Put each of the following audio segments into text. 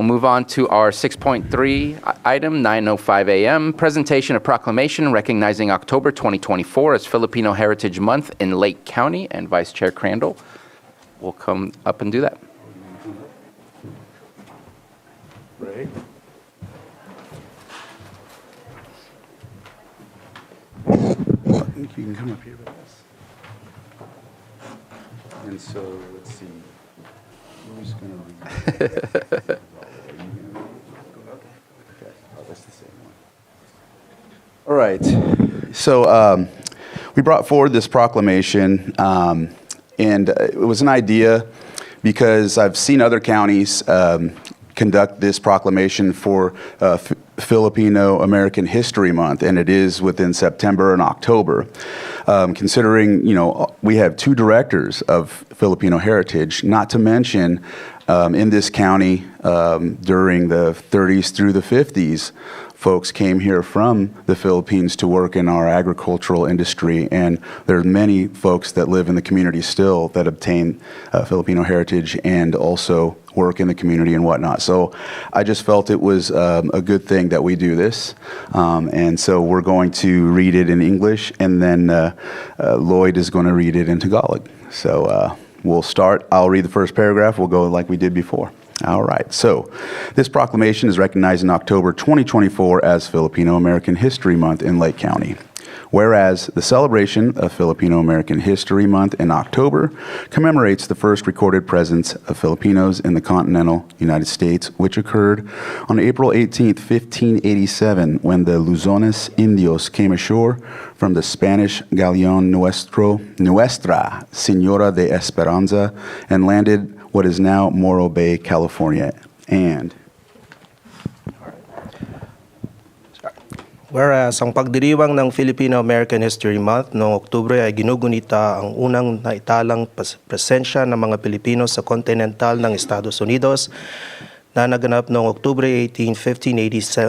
We'll move on to our 6.3 item, 9:05 a.m., presentation of proclamation recognizing October 2024 as Filipino Heritage Month in Lake County, and Vice Chair Crandall will come up and do that. Ray? I think you can come up here with us. And so, let's see. Who's going to read? Oh, that's the same one. All right. So we brought forward this proclamation, and it was an idea because I've seen other counties conduct this proclamation for Filipino American History Month, and it is within September and October. Considering, we have 2 directors of Filipino heritage, not to mention in this county during the 30s through the 50s, folks came here from the Philippines to work in our agricultural industry, and there are many folks that live in the community still that obtain Filipino heritage and also work in the community and whatnot. So I just felt it was a good thing that we do this, and so we're going to read it in English, and then Lloyd is going to read it in Tagalog. So we'll start. I'll read the first paragraph. We'll go like we did before. All right, so this proclamation is recognized in October 2024 as Filipino American History Month in Lake County. Whereas the celebration of Filipino American History Month in October commemorates the first recorded presence of Filipinos in the continental United States, which occurred on April 18, 1587, when the Luzones Indios came ashore from the Spanish galleon Nuestra Señora de Esperanza and landed what is now Morro Bay, California. And whereas ang pagdiriwang ng Filipino-American History Month noong Oktubre ay ginugunita ang unang naitalang presensya ng mga Pilipino sa kontinental ng Estados Unidos na naganap noong Oktubre 18, 1587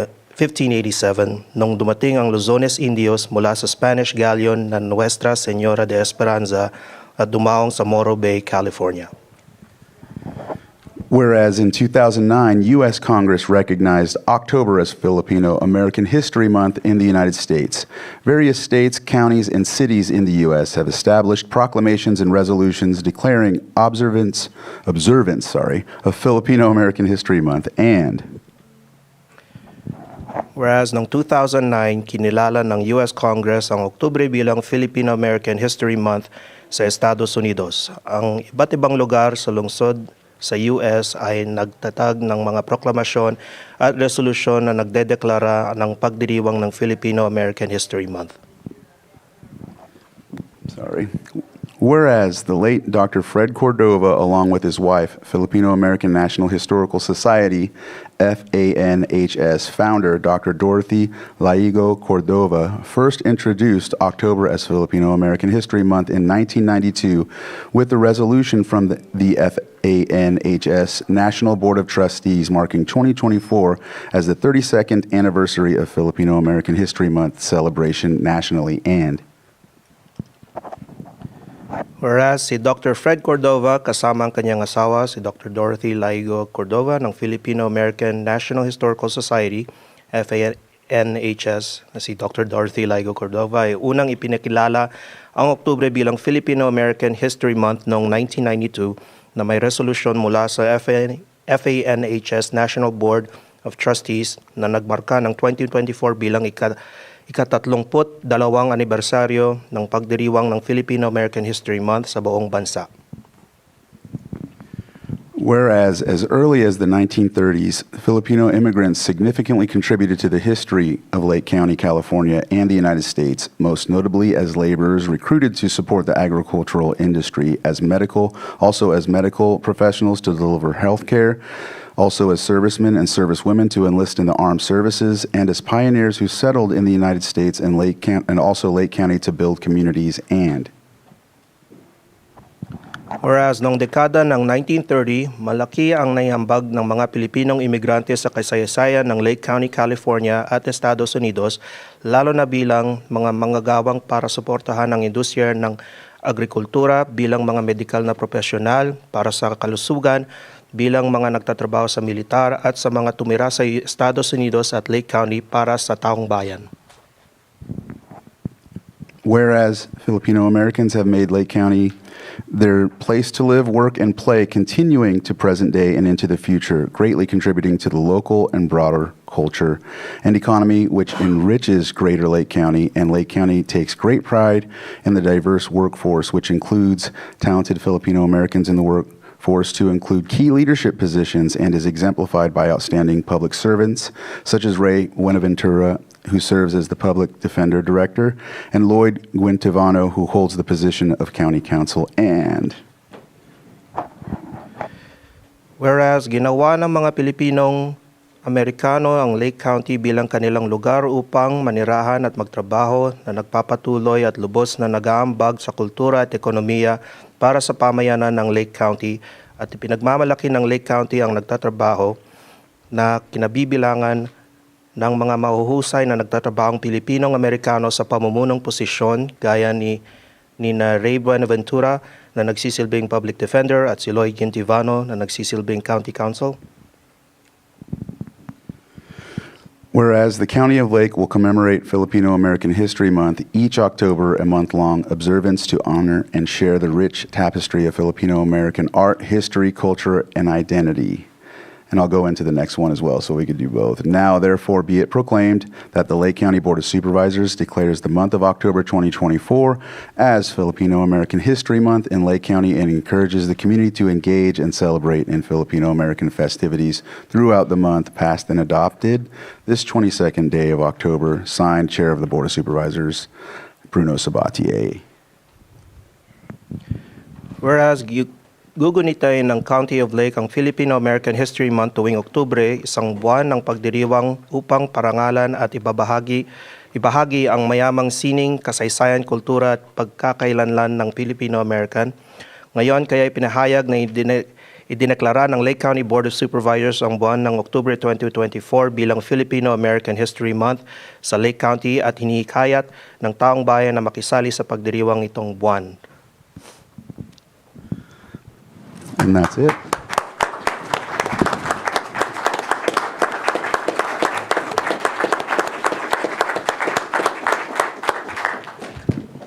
nung dumating ang Luzones Indios mula sa Spanish galleon na Nuestra Señora de Esperanza at dumaong sa Morro Bay, California. Whereas in 2009, U.S. Congress recognized October as Filipino American History Month in the United States. Various states, counties, and cities in the U.S. have established proclamations and resolutions declaring observance of Filipino American History Month. And whereas noong 2009, kinilala ng U.S. Congress ang Oktubre bilang Filipino American History Month sa Estados Unidos. Ang iba't ibang lugar sa lungsod sa US ay nagtatag ng mga proklamasyon at resolusyon na nagdedeklara ng pagdiriwang ng Filipino-American History Month. Whereas the late Dr. Fred Cordova, along with his wife, Filipino-American National Historical Society, FANHS founder Dr. Dorothy Laigo Cordova, first introduced October as Filipino-American History Month in 1992 with the resolution from the FANHS National Board of Trustees marking 2024 as the 32nd anniversary of Filipino-American History Month celebration nationally. And whereas si Dr. Fred Cordova kasama ang kanyang asawa si Dr. Dorothy Laigo Cordova ng Filipino-American National Historical Society, FANHS, na si Dr. Dorothy Laigo Cordova ay unang ipinakilala ang Oktubre bilang Filipino-American History Month noong 1992 na may resolusyon mula sa FANHS National Board of Trustees na nagmarka ng 2024 bilang ika-32 anibersaryo ng pagdiriwang ng Filipino-American History Month sa buong bansa. Whereas, as early as the 1930s, Filipino immigrants significantly contributed to the history of Lake County, California, and the United States, most notably as laborers recruited to support the agricultural industry, also as medical professionals to deliver health care, also as servicemen and servicewomen to enlist in the armed services, and as pioneers who settled in the United States and also Lake County to build communities. And whereas noong dekada ng 1930, malaki ang naihambag ng mga Pilipinong imigrante sa kasaysayan ng Lake County, California at Estados Unidos, lalo na bilang mga manggagawang para suportahan ang industriya ng agrikultura, bilang mga medikal na profesional para sa kalusugan, bilang mga nagtatrabaho sa militar at sa mga tumira sa Estados Unidos at Lake County para sa taong bayan. Whereas Filipino Americans have made Lake County their place to live, work, and play, continuing to present day and into the future, greatly contributing to the local and broader culture and economy, which enriches Greater Lake County. And Lake County takes great pride in the diverse workforce, which includes talented Filipino Americans in the workforce to include key leadership positions and is exemplified by outstanding public servants such as Ray Buenaventura, who serves as the Public Defender Director, and Lloyd Guintivano, who holds the position of County Counsel. And Whereas ginawa ng mga Pilipinong Amerikano ang Lake County bilang kanilang lugar upang manirahan at magtrabaho na nagpapatuloy at lubos na nag-aambag sa kultura at ekonomiya para sa pamayanan ng Lake County at ipinagmamalaki ng Lake County ang nagtatrabaho na kinabibilangan ng mga mahuhusay na nagtatrabahong Pilipinong Amerikano sa pamumunong posisyon gaya ni Ray Buenaventura na nagsisilbing Public Defender at si Lloyd Guintivano na nagsisilbing County Counsel. whereas the County of Lake will commemorate Filipino American History Month each October, a month-long observance to honor and share the rich tapestry of Filipino American art, history, culture, and identity. And I'll go into the next one as well, so we could do both. Now, therefore, be it proclaimed that the Lake County Board of Supervisors declares the month of October 2024 as Filipino American History Month in Lake County and encourages the community to engage and celebrate in Filipino American festivities throughout the month, passed and adopted this 22nd day of October. Signed, Chair of the Board of Supervisors, Bruno Sabatier. Whereas gugunitain ng County of Lake ang Filipino American History Month tuwing Oktubre, isang buwan ng pagdiriwang upang parangalan at ibahagi ang mayamang sining, kasaysayan, kultura at pagkakailanlan ng Filipino American. Ngayon kaya ipinahayag na idineklara ng Lake County Board of Supervisors ang buwan ng Oktubre 2024 bilang Filipino American History Month sa Lake County at hinihikayat ng taong bayan na makisali sa pagdiriwang itong buwan. And that's it.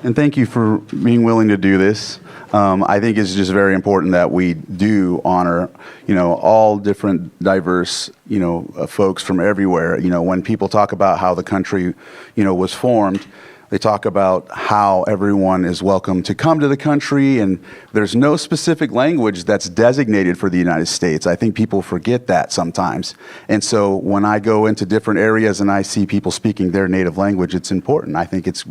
And thank you for being willing to do this. I think it's just very important that we do honor, all different diverse, folks from everywhere. When people talk about how the country, was formed, they talk about how everyone is welcome to come to the country, and there's no specific language that's designated for the United States. I think people forget that sometimes. And so when I go into different areas and I see people speaking their native language, it's important. I think it's,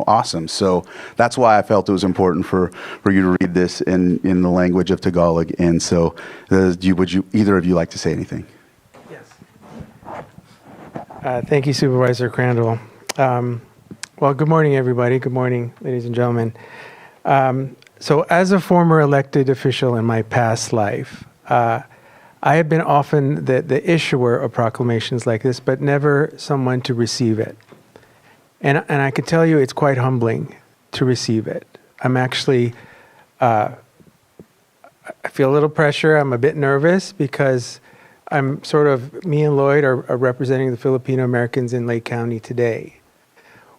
awesome. So that's why I felt it was important for you to read this in the language of Tagalog. And so would either of you like to say anything? Yes. Thank you, Supervisor Crandall. Well, good morning, everybody. Good morning, ladies and gentlemen. So as a former elected official in my past life, I have been often the issuer of proclamations like this, but never someone to receive it. And I can tell you it's quite humbling to receive it. I'm actually, I feel a little pressure. I'm a bit nervous because me and Lloyd are representing the Filipino Americans in Lake County today.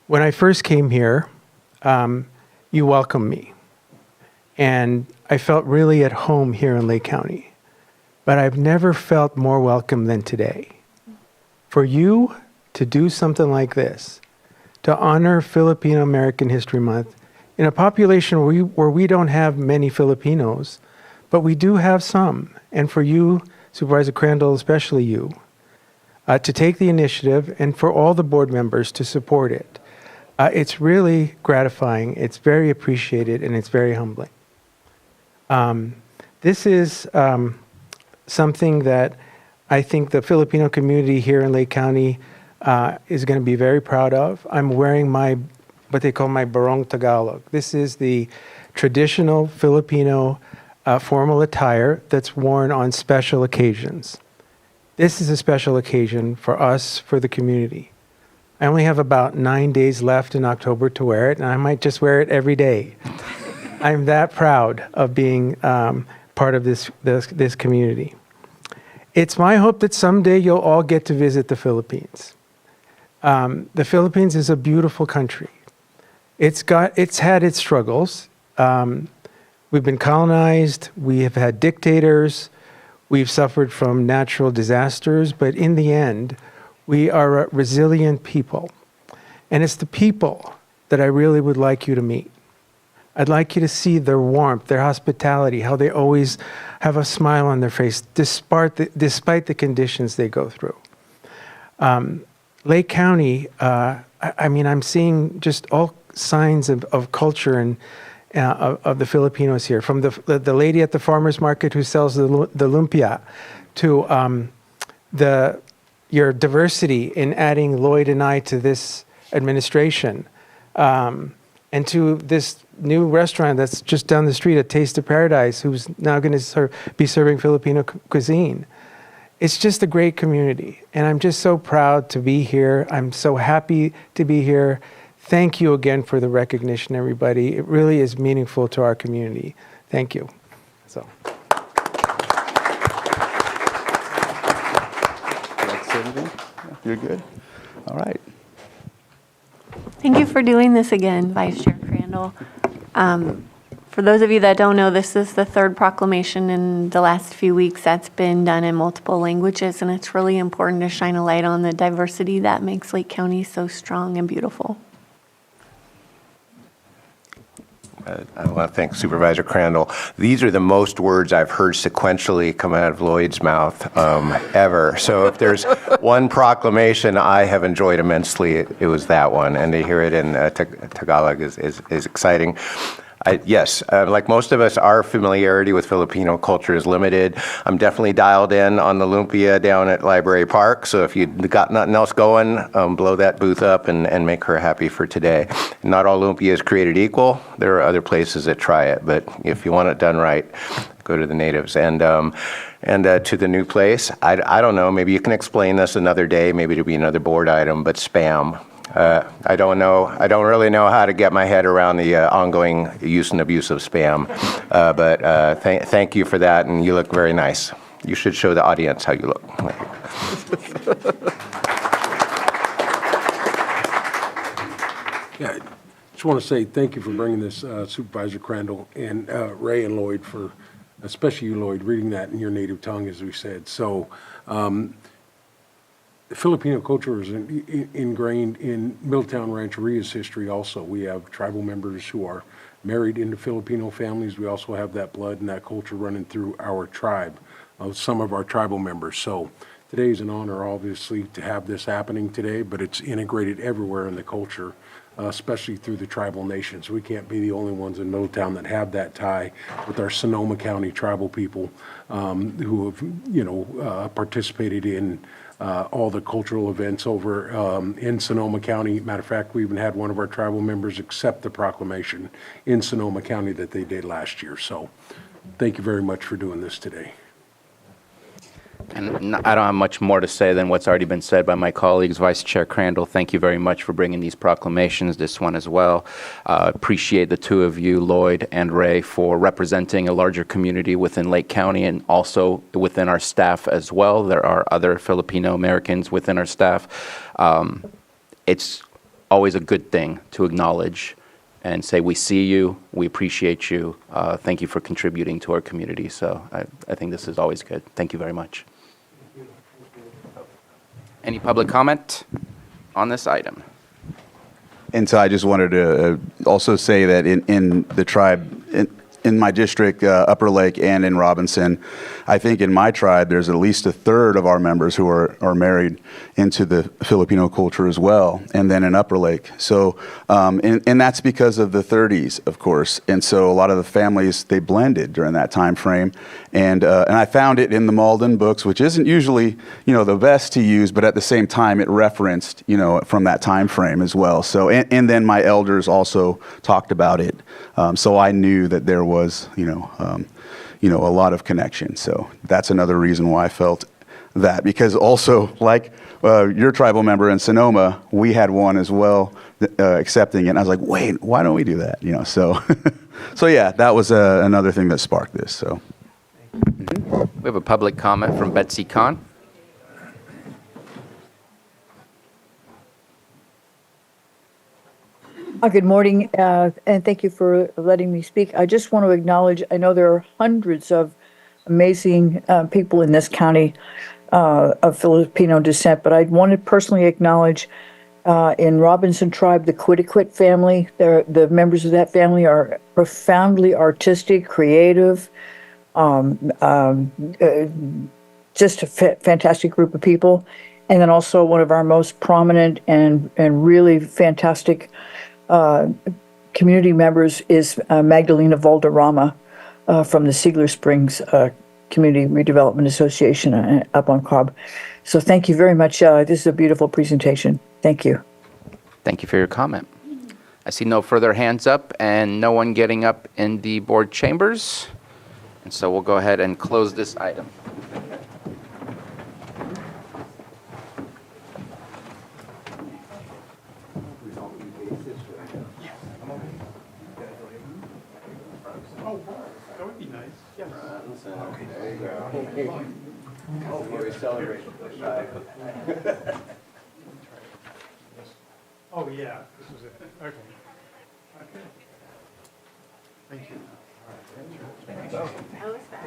When I first came here, you welcomed me, and I felt really at home here in Lake County. But I've never felt more welcome than today. For you to do something like this, to honor Filipino American History Month in a population where we don't have many Filipinos, but we do have some. And for you, Supervisor Crandall, especially you, to take the initiative, and for all the board members to support it. It's really gratifying, it's very appreciated, and it's very humbling. This is something that I think the Filipino community here in Lake County is going to be very proud of. I'm wearing what they call my barong Tagalog. This is the traditional Filipino formal attire that's worn on special occasions. This is a special occasion for us, for the community. I only have about 9 days left in October to wear it, and I might just wear it every day. I'm that proud of being part of this community. It's my hope that someday you'll all get to visit the Philippines. The Philippines is a beautiful country. It's had its struggles. We've been colonized. We have had dictators. We've suffered from natural disasters. But in the end, we are a resilient people. And it's the people that I really would like you to meet. I'd like you to see their warmth, their hospitality, how they always have a smile on their face despite the conditions they go through. Lake County, I'm seeing just all signs of culture and of the Filipinos here, from the lady at the farmer's market who sells the lumpia to your diversity in adding Lloyd and I to this administration, and to this new restaurant that's just down the street, a Taste of Paradise, who's now going to be serving Filipino cuisine. It's just a great community, and I'm just so proud to be here. I'm so happy to be here. Thank you again for the recognition, everybody. It really is meaningful to our community. Thank you. So. You're good. All right. Thank you for doing this again, Vice Chair Crandall. For those of you that don't know, this is the third proclamation in the last few weeks that's been done in multiple languages, and it's really important to shine a light on the diversity that makes Lake County so strong and beautiful. I want to thank Supervisor Crandall. These are the most words I've heard sequentially come out of Lloyd's mouth ever. So if there's one proclamation I have enjoyed immensely, it was that one. And to hear it in Tagalog is exciting. Yes, like most of us, our familiarity with Filipino culture is limited. I'm definitely dialed in on the lumpia down at Library Park, so if you got nothing else going, blow that booth up and make her happy for today. Not all lumpia is created equal. There are other places that try it, but if you want it done right, go to the natives. And to the new place, I don't know, maybe you can explain this another day, maybe it'll be another board item, but Spam. I don't really know how to get my head around the ongoing use and abuse of Spam, but thank you for that, and you look very nice. You should show the audience how you look. Yeah, I just want to say thank you for bringing this, Supervisor Crandall, and Ray and Lloyd, for, especially you, Lloyd, reading that in your native tongue, as we said. So, Filipino culture is ingrained in Middletown Rancheria's history also. We have tribal members who are married into Filipino families. We also have that blood and that culture running through our tribe, some of our tribal members. So today is an honor, obviously, to have this happening today, but it's integrated everywhere in the culture, especially through the tribal nations. We can't be the only ones in Middletown that have that tie with our Sonoma County tribal people who have, participated in all the cultural events over in Sonoma County. Matter of fact, we even had one of our tribal members accept the proclamation in Sonoma County that they did last year. So thank you very much for doing this today. And I don't have much more to say than what's already been said by my colleagues. Vice Chair Crandall, thank you very much for bringing these proclamations, this one as well. Appreciate the two of you, Lloyd and Ray, for representing a larger community within Lake County and also within our staff as well. There are other Filipino Americans within our staff. It's always a good thing to acknowledge and say, we see you, we appreciate you, thank you for contributing to our community. So I think this is always good. Thank you very much. Any public comment on this item? And so I just wanted to also say that in the tribe, in my district, Upper Lake and in Robinson, I think in my tribe, there's at least a third of our members who are married into the Filipino culture as well, and then in Upper Lake. So, and that's because of the 30s, of course. And so a lot of the families, they blended during that time frame. And I found it in the Malden books, which isn't usually, the best to use, but at the same time, it referenced, from that time frame as well. So, and then my elders also talked about it. So I knew that there was, a lot of connection. So that's another reason why I felt that, because also, like your tribal member in Sonoma, we had one as well accepting it. And I was like, wait, why don't we do that? So, so yeah, that was another thing that sparked this. So. We have a public comment from Betsy Kahn. Good morning, and thank you for letting me speak. I just want to acknowledge, I know there are hundreds of amazing people in this county of Filipino descent, but I want to personally acknowledge in Robinson Tribe, the Quitiquit family. The members of that family are profoundly artistic, creative, just a fantastic group of people. And then also one of our most prominent and really fantastic community members is Magdalena Valderrama from the Siegler Springs Community Redevelopment Association up on Cobb. So thank you very much. This is a beautiful presentation. Thank you. Thank you for your comment. I see no further hands up and no one getting up in the board chambers. And so we'll go ahead and close this item. Oh, yeah, this was it. Okay. Okay. Thank you. That was fast.